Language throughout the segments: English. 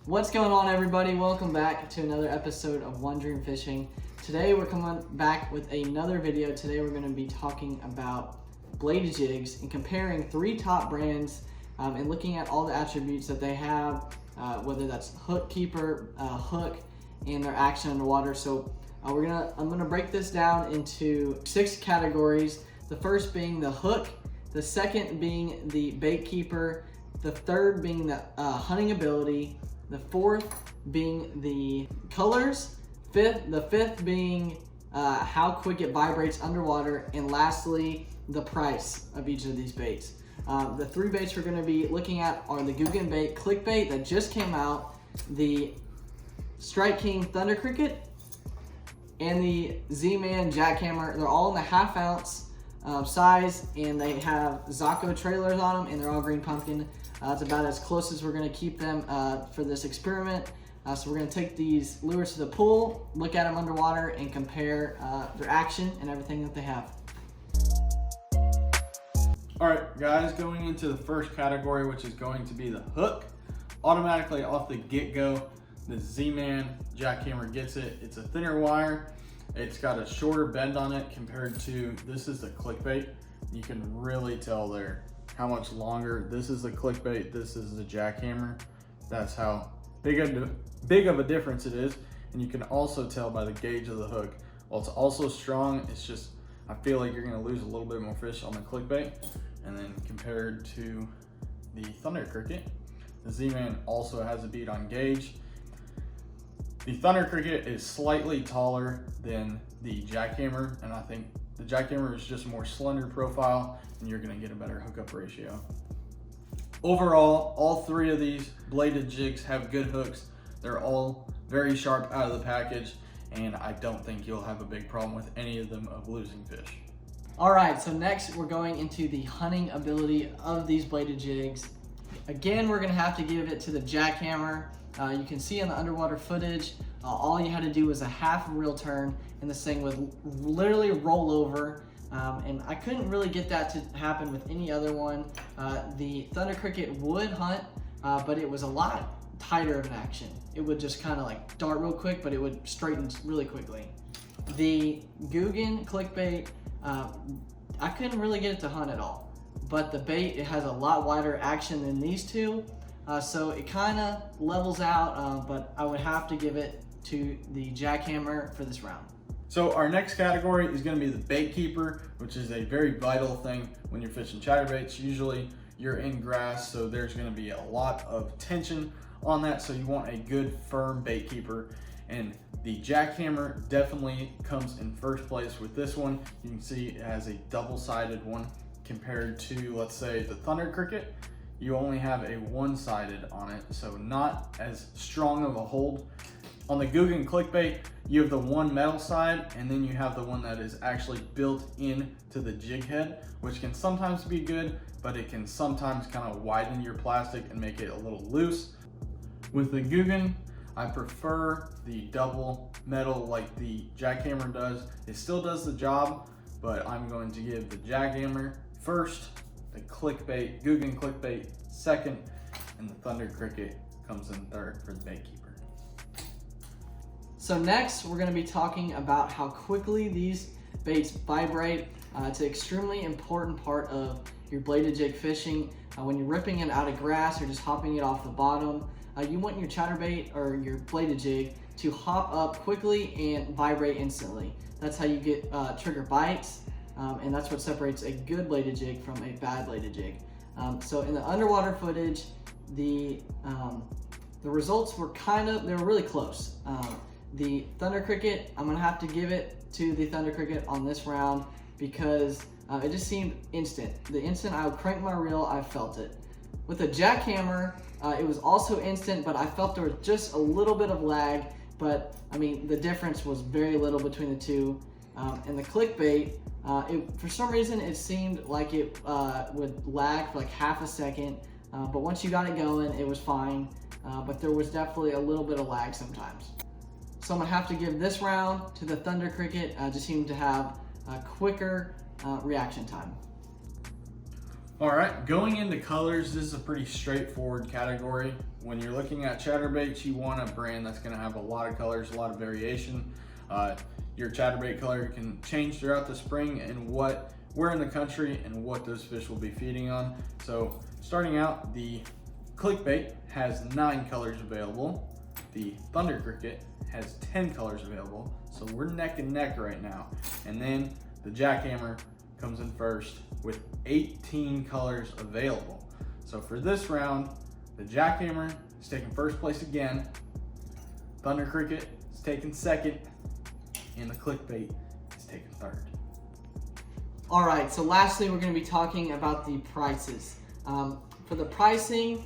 What's going on, everybody? Welcome back to another episode of One Dream Fishing. Today we're coming back with another video. Today we're going to be talking about bladed jigs and comparing 3 top brands and looking at all the attributes that they have, whether that's hook keeper, hook, and their action underwater. So I'm gonna break this down into 6 categories. The first being the hook, the second being the bait keeper, the third being the hunting ability, the fourth being the colors, the fifth being how quick it vibrates underwater, and lastly, the price of each of these baits. The 3 baits we're going to be looking at are the Googan Clickbait that just came out, the Strike King Thunder Cricket, and the Zman Jack Hammer. They're all in the 1/2 ounce size, and they have Zaco trailers on them, and they're all green pumpkin. It's about as close as we're going to keep them for this experiment. So we're going to take these lures to the pool, look at them underwater, and compare their action and everything that they have. All right, guys, going into the first category, which is going to be the hook. Automatically off the get-go, the Zman Jack Hammer gets it. It's a thinner wire. It's got a shorter bend on it compared to, this is the Clickbait. You can really tell there how much longer. This is the Clickbait, this is the Jack Hammer. That's how big of a difference it is. And you can also tell by the gauge of the hook. While it's also strong, it's just, I feel like you're gonna lose a little bit more fish on the Clickbait. And then compared to the Thunder Cricket, the Z-Man also has a beat on gauge. The Thunder Cricket is slightly taller than the Jack Hammer, and I think the Jack Hammer is just a more slender profile, and you're gonna get a better hookup ratio. Overall, all 3 of these bladed jigs have good hooks. They're all very sharp out of the package, and I don't think you'll have a big problem with any of them of losing fish. All right, so next we're going into the hunting ability of these bladed jigs. Again, we're gonna have to give it to the Jack Hammer. You can see in the underwater footage, all you had to do was a 1/2 reel turn, and this thing would literally roll over. And I couldn't really get that to happen with any other one. The Thunder Cricket would hunt, but it was a lot tighter of an action. It would just kind of like dart real quick, but it would straighten really quickly. The Googan Clickbait, I couldn't really get it to hunt at all, but the bait, it has a lot wider action than these 2, so it kind of levels out, but I would have to give it to the Jack Hammer for this round. So our next category is going to be the bait keeper, which is a very vital thing when you're fishing chatterbaits. Usually you're in grass, so there's going to be a lot of tension on that, so you want a good firm bait keeper, and the Jack Hammer definitely comes in first place with this one. You can see it has a double-sided one compared to, let's say, the Thunder Cricket. You only have a one-sided on it, so not as strong of a hold. On the Googan Clickbait, you have the one metal side, and then you have the one that is actually built into the jig head, which can sometimes be good, but it can sometimes kind of widen your plastic and make it a little loose. With the Googan, I prefer the double metal like the Jack Hammer does. It still does the job, but I'm going to give the Jack Hammer first, the Clickbait, Googan Clickbait second, and the Thunder Cricket comes in third for the bait keeper. So next, we're going to be talking about how quickly these baits vibrate. It's an extremely important part of your bladed jig fishing. When you're ripping it out of grass or just hopping it off the bottom, you want your chatterbait or your bladed jig to hop up quickly and vibrate instantly. That's how you get trigger bites, and that's what separates a good bladed jig from a bad bladed jig. So in the underwater footage, the results were they were really close. The Thunder Cricket, I'm gonna have to give it to the Thunder Cricket on this round because it just seemed instant. The instant I would crank my reel, I felt it. With the Jack Hammer, it was also instant, but I felt there was just a little bit of lag, but I mean, the difference was very little between the 2. And the Clickbait, for some reason, it seemed like it would lag for like 1/2 second, but once you got it going, it was fine, but there was definitely a little bit of lag sometimes. So I'm gonna have to give this round to the Thunder Cricket. Just seemed to have a quicker reaction time. All right, going into colors, this is a pretty straightforward category when you're looking at chatterbaits, you want a brand that's going to have a lot of colors, a lot of variation. Your chatterbait color can change throughout the spring and where in the country and what those fish will be feeding on. So starting out, the Clickbait has 9 colors available. The Thunder Cricket has 10 colors available. So we're neck and neck right now. And then the Jack Hammer comes in first with 18 colors available. So for this round, the Jack Hammer is taking first place again. Thunder Cricket is taking second. And the Clickbait is taking third. All right, so lastly, we're gonna be talking about the prices. For the pricing,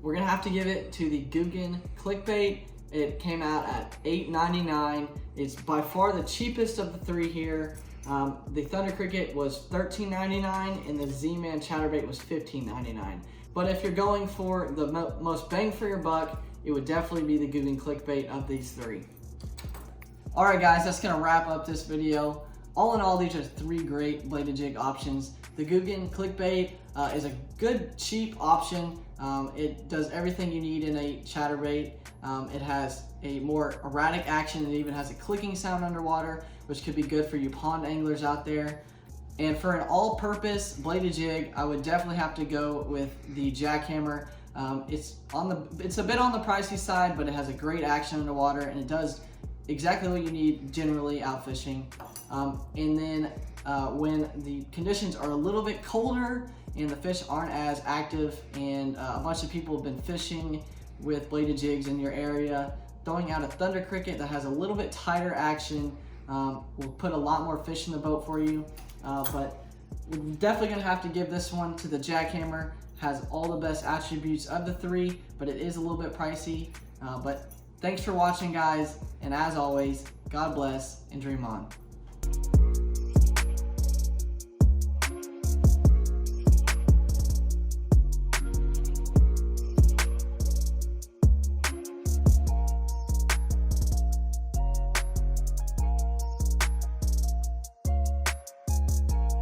we're gonna have to give it to the Googan Clickbait. It came out at $8.99. It's by far the cheapest of the 3 here. The Thunder Cricket was $13.99 and the Zman Chatterbait was $15.99. But if you're going for the most bang for your buck, it would definitely be the Googan Clickbait of these 3. All right, guys, that's gonna wrap up this video. All in all, these are 3 great bladed jig options. The Googan Clickbait is a good, cheap option. It does everything you need in a chatterbait. It has a more erratic action. It even has a clicking sound underwater, which could be good for you pond anglers out there. And for an all-purpose bladed jig, I would definitely have to go with the Jack Hammer. It's a bit on the pricey side, but it has a great action underwater, and it does exactly what you need generally out fishing. And then when the conditions are a little bit colder and the fish aren't as active and a bunch of people have been fishing with bladed jigs in your area, throwing out a Thunder Cricket that has a little bit tighter action will put a lot more fish in the boat for you. But we're definitely gonna have to give this one to the Jack Hammer. Has all the best attributes of the 3, but it is a little bit pricey. But thanks for watching, guys, and as always, God bless and dream on.